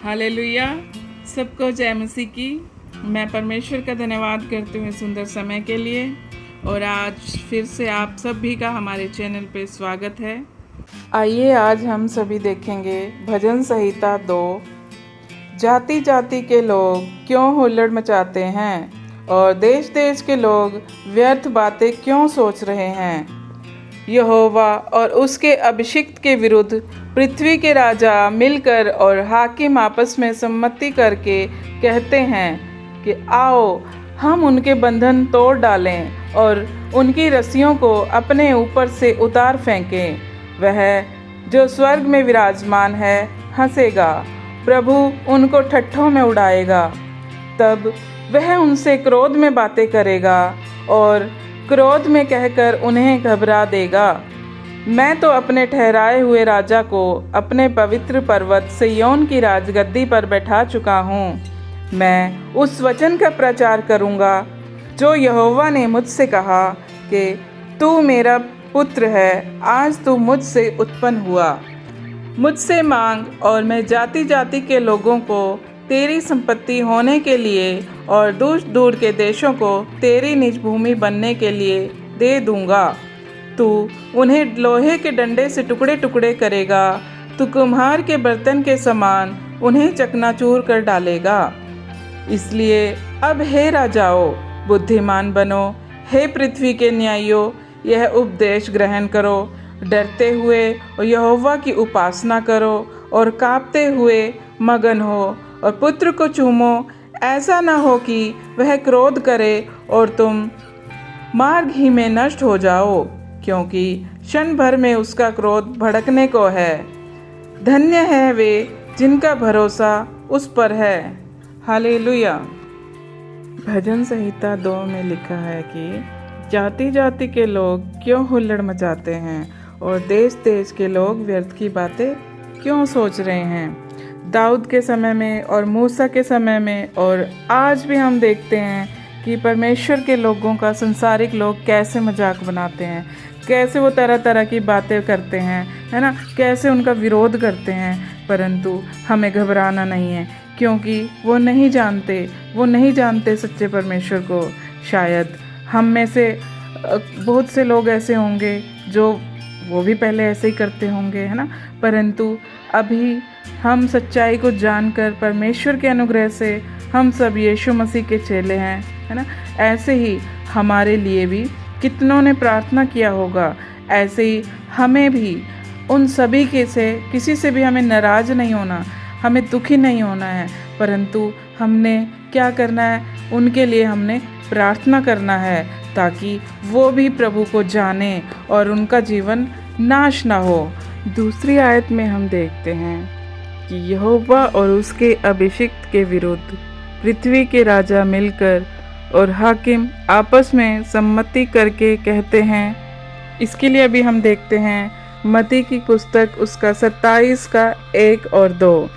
Hallelujah. सबको जय मसीह की। मैं परमेश्वर का धन्यवाद करती हूँ सुंदर समय के लिए। और आज फिर से आप सभी का हमारे चैनल पे स्वागत है। आइए आज हम सभी देखेंगे भजन संहिता 2। जाति जाति के लोग क्यों हुल्लड़ मचाते हैं और देश देश के लोग व्यर्थ बातें क्यों सोच रहे हैं। यहोवा और उसके अभिषिक्त के विरुद्ध पृथ्वी के राजा मिलकर और हाकिम आपस में सम्मति करके कहते हैं कि आओ हम उनके बंधन तोड़ डालें और उनकी रस्सियों को अपने ऊपर से उतार फेंकें। वह जो स्वर्ग में विराजमान है हंसेगा, प्रभु उनको ठट्ठों में उड़ाएगा। तब वह उनसे क्रोध में बातें करेगा और क्रोध में कहकर उन्हें घबरा देगा। मैं तो अपने ठहराए हुए राजा को अपने पवित्र पर्वत सिय्योन की राजगद्दी पर बैठा चुका हूँ। मैं उस वचन का प्रचार करूँगा जो यहोवा ने मुझसे कहा कि तू मेरा पुत्र है, आज तू मुझसे उत्पन्न हुआ। मुझसे मांग और मैं जाति जाति के लोगों को तेरी संपत्ति होने के लिए और दूर दूर के देशों को तेरी निज भूमि बनने के लिए दे दूंगा। तू उन्हें लोहे के डंडे से टुकड़े टुकड़े करेगा, तू कुम्हार के बर्तन के समान उन्हें चकनाचूर कर डालेगा। इसलिए अब हे राजाओं बुद्धिमान बनो, हे पृथ्वी के न्यायियों यह उपदेश ग्रहण करो। डरते हुए और यहोवा की उपासना करो और कांपते हुए मगन हो और पुत्र को चूमो। ऐसा न हो कि वह क्रोध करे और तुम मार्ग ही में नष्ट हो जाओ, क्योंकि क्षण भर में उसका क्रोध भड़कने को है। धन्य है वे जिनका भरोसा उस पर है। हालेलुया। भजन संहिता 2 में लिखा है कि जाति जाति के लोग क्यों हुल्लड़ मचाते हैं और देश देश के लोग व्यर्थ की बातें क्यों सोच रहे हैं। दाऊद के समय में और मूसा के समय में और आज भी हम देखते हैं कि परमेश्वर के लोगों का संसारिक लोग कैसे मजाक बनाते हैं, कैसे वो तरह तरह की बातें करते हैं, है ना, कैसे उनका विरोध करते हैं। परंतु हमें घबराना नहीं है, क्योंकि वो नहीं जानते सच्चे परमेश्वर को। शायद हम में से बहुत से लोग ऐसे होंगे जो वो भी पहले ऐसे ही करते होंगे, है ना, परंतु अभी हम सच्चाई को जानकर परमेश्वर के अनुग्रह से हम सब यीशु मसीह के चेले हैं, है ना। ऐसे ही हमारे लिए भी कितनों ने प्रार्थना किया होगा। ऐसे ही हमें भी उन सभी के से किसी से भी हमें नाराज़ नहीं होना, हमें दुखी नहीं होना है, परंतु हमने क्या करना है, उनके लिए हमने प्रार्थना करना है ताकि वो भी प्रभु को जाने और उनका जीवन नाश ना हो। दूसरी आयत में हम देखते हैं कि यहोवा और उसके अभिषिक्त के विरुद्ध पृथ्वी के राजा मिलकर और हाकिम आपस में सम्मति करके कहते हैं। इसके लिए अभी हम देखते हैं मत्ती की पुस्तक उसका 27 का 1 और 2।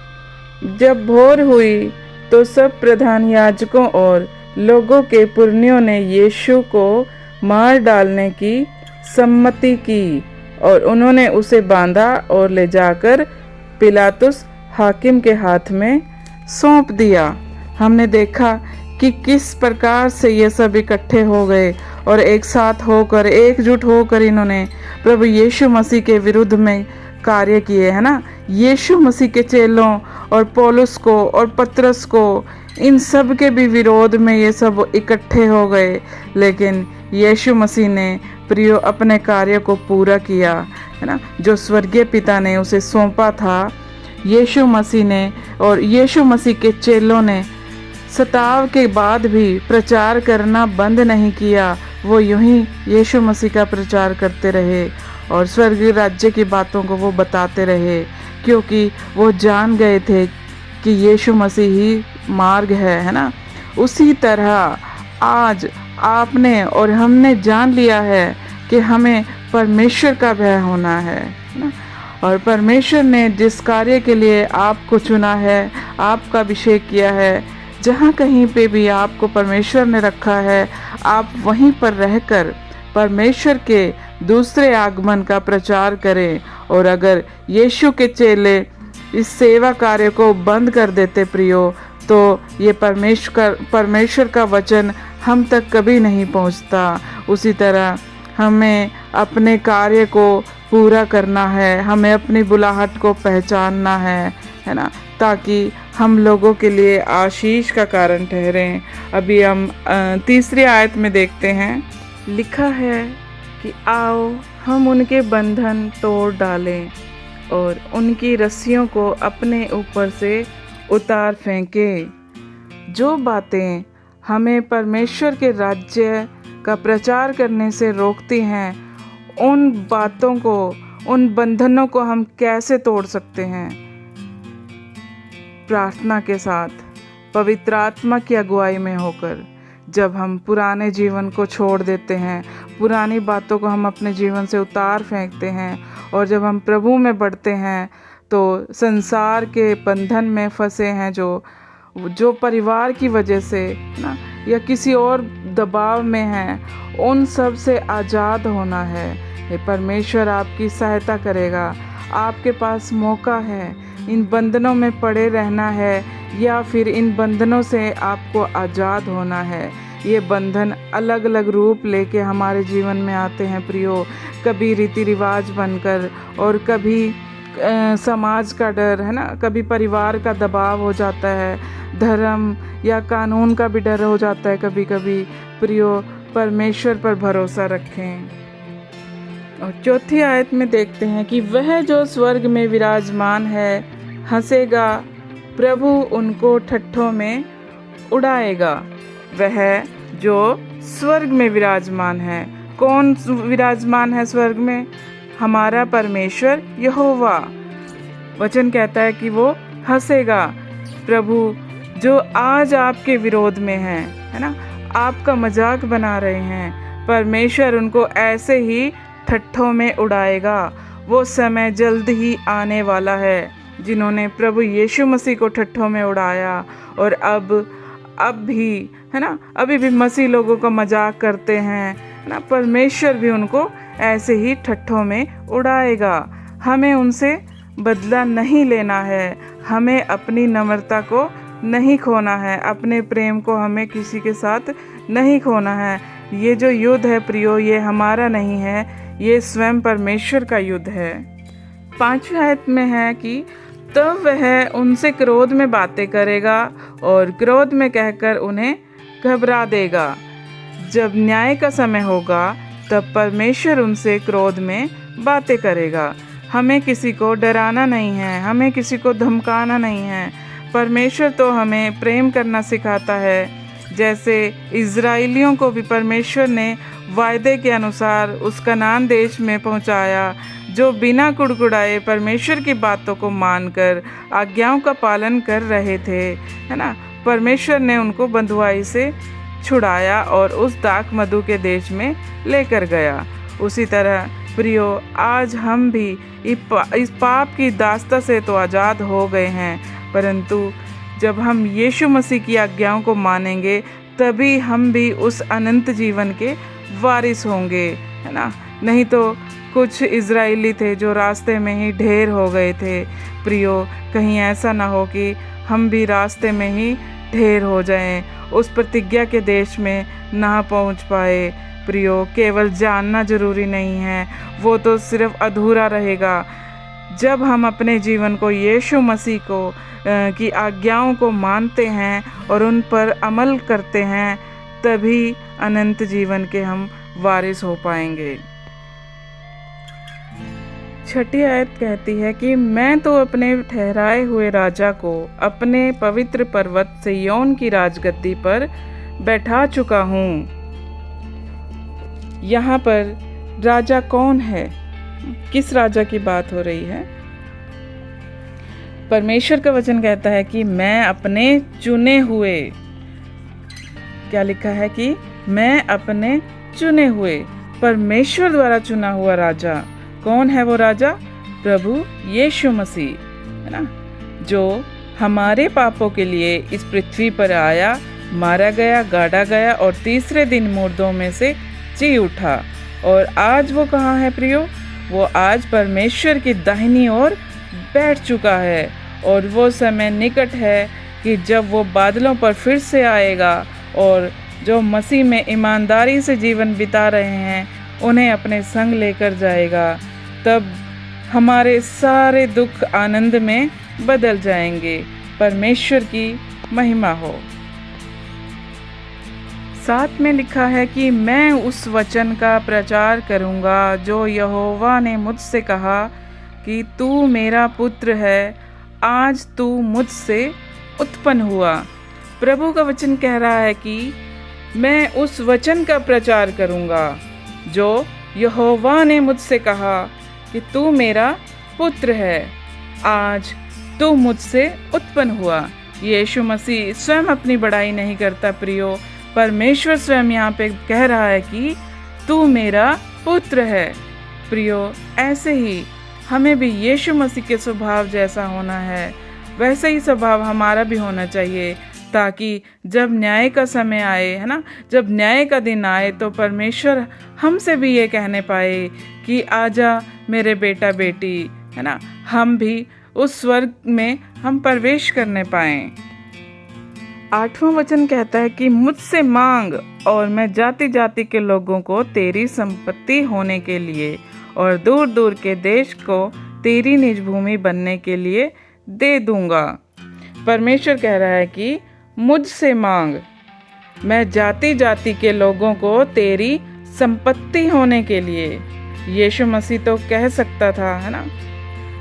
जब भोर हुई तो सब प्रधान याजकों और लोगों के पुरनियों ने यीशु को मार डालने की सम्मति की और उन्होंने उसे बांधा और ले जाकर पिलातुस हाकिम के हाथ में सौंप दिया। हमने देखा कि किस प्रकार से ये सब इकट्ठे हो गए और एक साथ होकर एकजुट होकर इन्होंने प्रभु यीशु मसीह के विरुद्ध में कार्य किए, है ना। यीशु मसीह के चेलों और पौलुस को और पतरस को, इन सब के भी विरोध में ये सब इकट्ठे हो गए, लेकिन यीशु मसीह ने प्रियो अपने कार्य को पूरा किया, है ना। जो स्वर्गीय पिता ने उसे सौंपा था, यीशु मसीह ने और यीशु मसीह के चेलों ने सताव के बाद भी प्रचार करना बंद नहीं किया। वो यूं ही यीशु मसीह का प्रचार करते रहे और स्वर्गीय राज्य की बातों को वो बताते रहे, क्योंकि वो जान गए थे कि यीशु मसीह ही मार्ग है ना। उसी तरह आज आपने और हमने जान लिया है कि हमें परमेश्वर का भय होना है ना। और परमेश्वर ने जिस कार्य के लिए आपको चुना है, आपका अभिषेक किया है, जहाँ कहीं पे भी आपको परमेश्वर ने रखा है, आप वहीं पर रहकर परमेश्वर के दूसरे आगमन का प्रचार करें। और अगर यीशु के चेले इस सेवा कार्य को बंद कर देते प्रियो, तो ये परमेश्वर का वचन हम तक कभी नहीं पहुंचता। उसी तरह हमें अपने कार्य को पूरा करना है, हमें अपनी बुलाहट को पहचानना है ना, ताकि हम लोगों के लिए आशीष का कारण ठहरें। अभी हम तीसरी आयत में देखते हैं, लिखा है कि आओ हम उनके बंधन तोड़ डालें और उनकी रस्सियों को अपने ऊपर से उतार फेंकें। जो बातें हमें परमेश्वर के राज्य का प्रचार करने से रोकती हैं, उन बातों को, उन बंधनों को हम कैसे तोड़ सकते हैं? प्रार्थना के साथ, पवित्र आत्मा की अगुवाई में होकर। जब हम पुराने जीवन को छोड़ देते हैं, पुरानी बातों को हम अपने जीवन से उतार फेंकते हैं, और जब हम प्रभु में बढ़ते हैं, तो संसार के बंधन में फंसे हैं जो परिवार की वजह से ना या किसी और दबाव में हैं, उन सब से आज़ाद होना है। ये परमेश्वर आपकी सहायता करेगा। आपके पास मौका है, इन बंधनों में पड़े रहना है या फिर इन बंधनों से आपको आज़ाद होना है। ये बंधन अलग अलग रूप लेके हमारे जीवन में आते हैं प्रियो, कभी रीति रिवाज बनकर, और कभी समाज का डर है ना, कभी परिवार का दबाव हो जाता है, धर्म या कानून का भी डर हो जाता है कभी कभी। प्रियो, परमेश्वर पर भरोसा रखें। और चौथी आयत में देखते हैं कि वह जो स्वर्ग में विराजमान है हंसेगा, प्रभु उनको ठट्ठों में उड़ाएगा। वह जो स्वर्ग में विराजमान है, कौन विराजमान है स्वर्ग में? हमारा परमेश्वर यहोवा। वचन कहता है कि वो हंसेगा। प्रभु जो आज आपके विरोध में है ना, आपका मजाक बना रहे हैं, परमेश्वर उनको ऐसे ही ठट्ठों में उड़ाएगा। वो समय जल्द ही आने वाला है जिन्होंने प्रभु यीशु मसीह को ठट्ठों में उड़ाया, और अब भी है ना, अभी भी मसीह लोगों का मजाक करते हैं ना, परमेश्वर भी उनको ऐसे ही ठट्ठों में उड़ाएगा। हमें उनसे बदला नहीं लेना है, हमें अपनी नम्रता को नहीं खोना है, अपने प्रेम को हमें किसी के साथ नहीं खोना है। ये जो युद्ध है प्रियो, ये हमारा नहीं है, ये स्वयं परमेश्वर का युद्ध है। 5वीं आयत में है कि तब वह उनसे क्रोध में बातें करेगा और क्रोध में कहकर उन्हें घबरा देगा। जब न्याय का समय होगा तब परमेश्वर उनसे क्रोध में बातें करेगा। हमें किसी को डराना नहीं है, हमें किसी को धमकाना नहीं है। परमेश्वर तो हमें प्रेम करना सिखाता है, जैसे इज़राइलियों को भी परमेश्वर ने वायदे के अनुसार उस कनान देश में पहुंचाया, जो बिना कुड़कुड़ाए परमेश्वर की बातों को मानकर आज्ञाओं का पालन कर रहे थे, है ना। परमेश्वर ने उनको बंधुआई से छुड़ाया और उस दाख मधु के देश में लेकर गया। उसी तरह प्रियो, आज हम भी इस पाप की दास्ता से तो आज़ाद हो गए हैं, परंतु जब हम यीशु मसीह की आज्ञाओं को मानेंगे तभी हम भी उस अनंत जीवन के वारिस होंगे, है ना। नहीं तो कुछ इज़राइली थे जो रास्ते में ही ढेर हो गए थे। प्रियो, कहीं ऐसा ना हो कि हम भी रास्ते में ही ढेर हो जाएं, उस प्रतिज्ञा के देश में ना पहुंच पाए। प्रियो, केवल जानना जरूरी नहीं है, वो तो सिर्फ अधूरा रहेगा। जब हम अपने जीवन को यीशु मसीह को की आज्ञाओं को मानते हैं और उन पर अमल करते हैं, तभी अनंत जीवन के हम वारिस हो पाएंगे। 6ठी आयत कहती है कि मैं तो अपने ठहराए हुए राजा को अपने पवित्र पर्वत सिय्योन की राजगद्दी पर बैठा चुका हूँ। यहाँ पर राजा कौन है? किस राजा की बात हो रही है? परमेश्वर का वचन कहता है कि मैं अपने चुने हुए, क्या लिखा है कि मैं अपने चुने हुए, परमेश्वर द्वारा चुना हुआ राजा। कौन है वो राजा? प्रभु यीशु मसीह, है ना, जो हमारे पापों के लिए इस पृथ्वी पर आया, मारा गया, गाड़ा गया और तीसरे दिन मुर्दों में से जी उठा। और आज वो कहाँ है प्रियो? वो आज परमेश्वर की दाहिनी ओर बैठ चुका है और वो समय निकट है कि जब वो बादलों पर फिर से आएगा और जो मसीह में ईमानदारी से जीवन बिता रहे हैं उन्हें अपने संग लेकर जाएगा। तब हमारे सारे दुख आनंद में बदल जाएंगे। परमेश्वर की महिमा हो। 7 में लिखा है कि मैं उस वचन का प्रचार करूंगा जो यहोवा ने मुझसे कहा कि तू मेरा पुत्र है, आज तू मुझसे उत्पन्न हुआ। प्रभु का वचन कह रहा है कि मैं उस वचन का प्रचार करूंगा जो यहोवा ने मुझसे कहा कि तू मेरा पुत्र है, आज तू मुझसे उत्पन्न हुआ। यीशु मसीह स्वयं अपनी बड़ाई नहीं करता प्रियो, परमेश्वर स्वयं यहाँ पे कह रहा है कि तू मेरा पुत्र है। प्रियो, ऐसे ही हमें भी यीशु मसीह के स्वभाव जैसा होना है, वैसे ही स्वभाव हमारा भी होना चाहिए, ताकि जब न्याय का समय आए, है ना, जब न्याय का दिन आए तो परमेश्वर हमसे भी ये कहने पाए कि आजा मेरे बेटा बेटी, है ना, हम भी उस स्वर्ग में हम प्रवेश करने पाएं। 8वां वचन कहता है कि मुझसे मांग और मैं जाति जाति के लोगों को तेरी संपत्ति होने के लिए और दूर दूर के देश को तेरी निज भूमि बनने के लिए दे दूंगा। परमेश्वर कह रहा है कि मुझसे मांग, मैं जाति जाति के लोगों को तेरी संपत्ति होने के लिए। यीशु मसीह तो कह सकता था, है ना,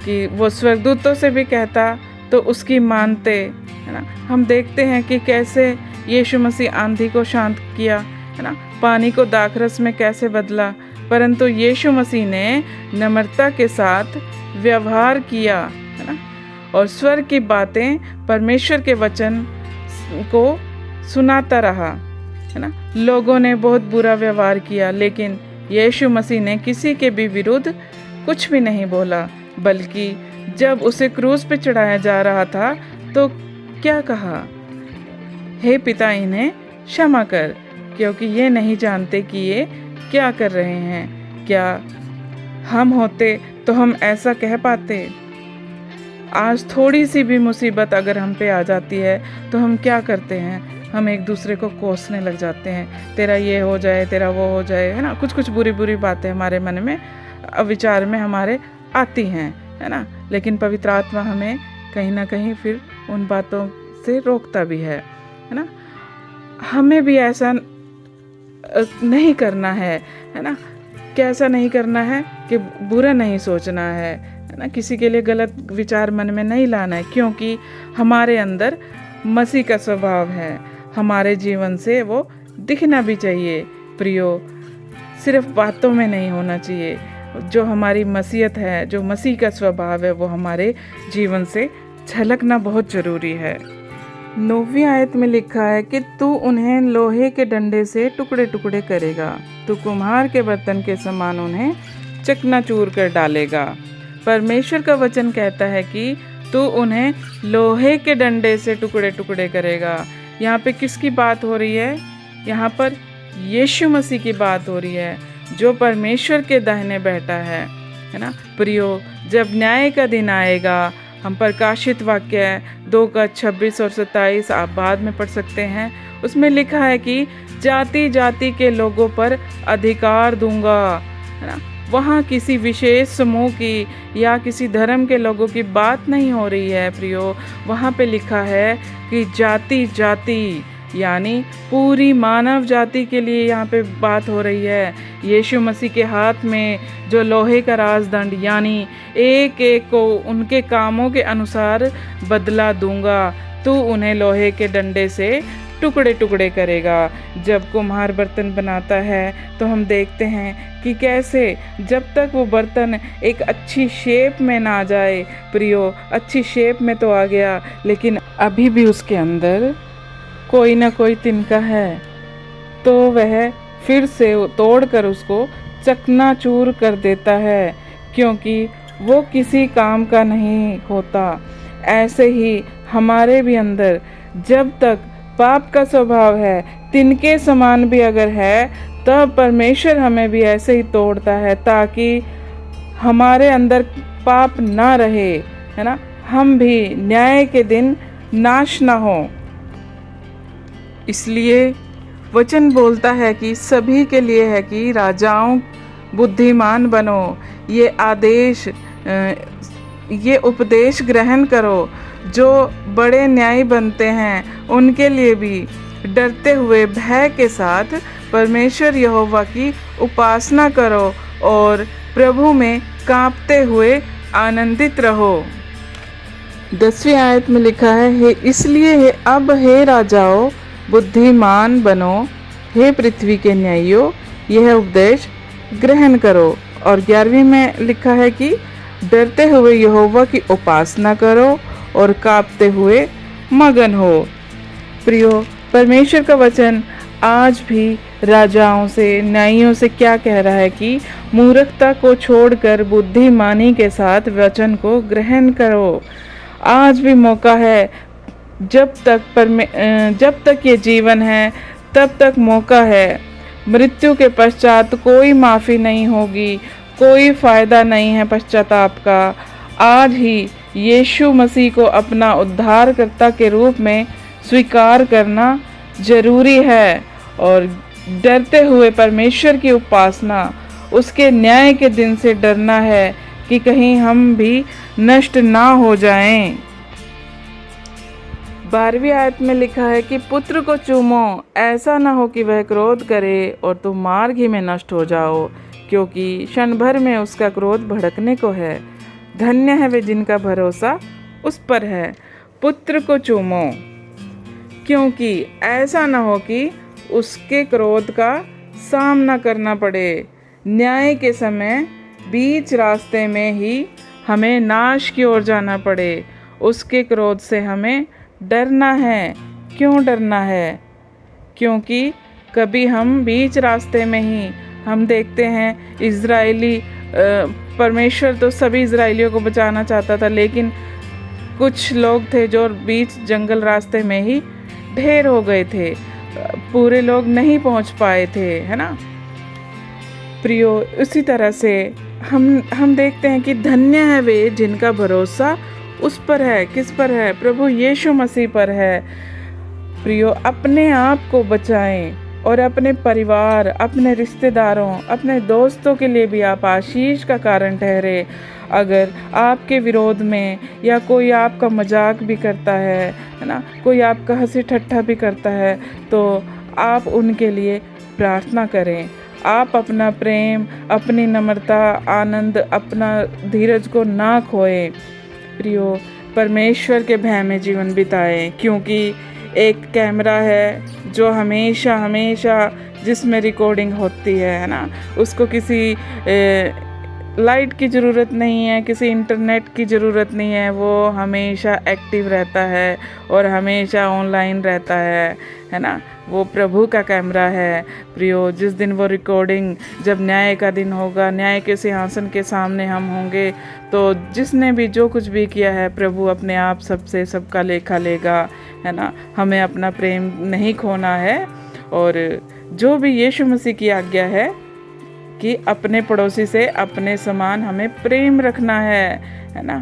कि वो स्वर्गदूतों से भी कहता तो उसकी मानते, है ना। हम देखते हैं कि कैसे यीशु मसीह आंधी को शांत किया, है ना, पानी को दाखरस में कैसे बदला, परंतु यीशु मसीह ने नम्रता के साथ व्यवहार किया, है ना, और स्वर्ग की बातें, परमेश्वर के वचन को सुनाता रहा, है ना। लोगों ने बहुत बुरा व्यवहार किया, लेकिन यीशु मसीह ने किसी के भी विरुद्ध कुछ भी नहीं बोला, बल्कि जब उसे क्रूस पे चढ़ाया जा रहा था तो क्या कहा, हे पिता इन्हें क्षमा कर, क्योंकि ये नहीं जानते कि ये क्या कर रहे हैं। क्या हम होते तो हम ऐसा कह पाते? आज थोड़ी सी भी मुसीबत अगर हम पे आ जाती है तो हम क्या करते हैं? हम एक दूसरे को कोसने लग जाते हैं, तेरा ये हो जाए, तेरा वो हो जाए, है ना। कुछ कुछ बुरी बुरी बातें हमारे मन में, विचार में हमारे आती हैं, है ना, लेकिन पवित्र आत्मा हमें कहीं ना कहीं फिर उन बातों से रोकता भी है ना। हमें भी ऐसा नहीं करना है ना। कैसा नहीं करना है कि बुरा नहीं सोचना है ना, किसी के लिए गलत विचार मन में नहीं लाना है, क्योंकि हमारे अंदर मसीह का स्वभाव है, हमारे जीवन से वो दिखना भी चाहिए प्रियो, सिर्फ बातों में नहीं होना चाहिए। जो हमारी मसीहत है, जो मसीह का स्वभाव है, वो हमारे जीवन से झलकना बहुत ज़रूरी है। 9वीं आयत में लिखा है कि तू उन्हें लोहे के डंडे से टुकड़े टुकड़े करेगा, तू कुम्हार के बर्तन के समान उन्हें चकनाचूर कर डालेगा। परमेश्वर का वचन कहता है कि तू उन्हें लोहे के डंडे से टुकड़े टुकड़े करेगा। यहाँ पे किसकी बात हो रही है? यहाँ पर यीशु मसीह की बात हो रही है, जो परमेश्वर के दाहिने बैठा है ना। प्रियो, जब न्याय का दिन आएगा, हम प्रकाशित वाक्य 2:26 और 27 आप बाद में पढ़ सकते हैं, उसमें लिखा है कि जाति जाति के लोगों पर अधिकार दूंगा, है ना। वहाँ किसी विशेष समूह की या किसी धर्म के लोगों की बात नहीं हो रही है प्रियो, वहाँ पे लिखा है कि जाति जाति यानी पूरी मानव जाति के लिए यहाँ पे बात हो रही है। यीशु मसीह के हाथ में जो लोहे का राजदंड, यानी एक एक को उनके कामों के अनुसार बदला दूंगा, तू उन्हें लोहे के डंडे से टुकड़े टुकड़े करेगा। जब कुम्हार बर्तन बनाता है तो हम देखते हैं कि कैसे जब तक वो बर्तन एक अच्छी शेप में ना जाए प्रियो, अच्छी शेप में तो आ गया, लेकिन अभी भी उसके अंदर कोई ना कोई तिनका है, तो वह फिर से तोड़कर उसको चकनाचूर कर देता है, क्योंकि वो किसी काम का नहीं होता। ऐसे ही हमारे भी अंदर जब तक पाप का स्वभाव है, तिनके समान भी अगर है, तब परमेश्वर हमें भी ऐसे ही तोड़ता है, ताकि हमारे अंदर पाप ना रहे, है ना, हम भी न्याय के दिन नाश ना हो। इसलिए वचन बोलता है कि सभी के लिए है कि राजाओं बुद्धिमान बनो। ये आदेश ये उपदेश ग्रहण करो। जो बड़े न्यायी बनते हैं उनके लिए भी डरते हुए भय के साथ परमेश्वर यहोवा की उपासना करो और प्रभु में कांपते हुए आनंदित रहो। 10वीं आयत में लिखा है, इसलिए अब हे राजाओं बुद्धिमान बनो, हे पृथ्वी के न्यायियों यह उपदेश ग्रहण करो। और 11वीं में लिखा है कि डरते हुए यहोवा की उपासना करो और कांपते हुए मगन हो। प्रियो, परमेश्वर का वचन आज भी राजाओं से, न्यायियों से क्या कह रहा है कि मूर्खता को छोड़कर बुद्धिमानी के साथ वचन को ग्रहण करो। आज भी मौका है, जब तक ये जीवन है तब तक मौका है। मृत्यु के पश्चात कोई माफ़ी नहीं होगी, कोई फ़ायदा नहीं है पश्चाताप का। आज ही यीशु मसीह को अपना उद्धारकर्ता के रूप में स्वीकार करना जरूरी है और डरते हुए परमेश्वर की उपासना, उसके न्याय के दिन से डरना है कि कहीं हम भी नष्ट ना हो जाएं। 12वीं आयत में लिखा है कि पुत्र को चूमो, ऐसा ना हो कि वह क्रोध करे और तुम मार्ग ही में नष्ट हो जाओ, क्योंकि क्षण भर में उसका क्रोध भड़कने को है। धन्य है वे जिनका भरोसा उस पर है। पुत्र को चूमो, क्योंकि ऐसा ना हो कि उसके क्रोध का सामना करना पड़े। न्याय के समय बीच रास्ते में ही हमें नाश की ओर जाना पड़े। उसके क्रोध से हमें डरना है। क्यों डरना है? क्योंकि कभी हम बीच रास्ते में ही, हम देखते हैं इज़राइली, परमेश्वर तो सभी इज़राइलियों को बचाना चाहता था, लेकिन कुछ लोग थे जो बीच जंगल रास्ते में ही ढेर हो गए थे, पूरे लोग नहीं पहुंच पाए थे, है ना प्रियो। उसी तरह से हम देखते हैं कि धन्य है वे जिनका भरोसा उस पर है। किस पर है? प्रभु यीशु मसीह पर है। प्रियो, अपने आप को बचाएं और अपने परिवार, अपने रिश्तेदारों, अपने दोस्तों के लिए भी आप आशीष का कारण ठहरे। अगर आपके विरोध में या कोई आपका मजाक भी करता है ना, कोई आपका हंसी ठट्ठा भी करता है, तो आप उनके लिए प्रार्थना करें। आप अपना प्रेम, अपनी नम्रता, आनंद, अपना धीरज को ना खोएं। प्रियो, परमेश्वर के भय में जीवन बिताएं, क्योंकि एक कैमरा है जो हमेशा हमेशा जिसमें रिकॉर्डिंग होती है ना, उसको किसी लाइट की ज़रूरत नहीं है, किसी इंटरनेट की ज़रूरत नहीं है। वो हमेशा एक्टिव रहता है और हमेशा ऑनलाइन रहता है ना। वो प्रभु का कैमरा है। प्रियो, जिस दिन वो रिकॉर्डिंग, जब न्याय का दिन होगा, न्याय के सिंहासन के सामने हम होंगे, तो जिसने भी जो कुछ भी किया है, प्रभु अपने आप सबसे सबका लेखा लेगा, है ना। हमें अपना प्रेम नहीं खोना है और जो भी यीशु मसीह की आज्ञा है कि अपने पड़ोसी से अपने समान हमें प्रेम रखना है ना।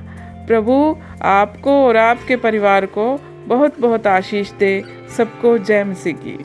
प्रभु आपको और आपके परिवार को बहुत बहुत आशीष दे। सबको जय मसीह की।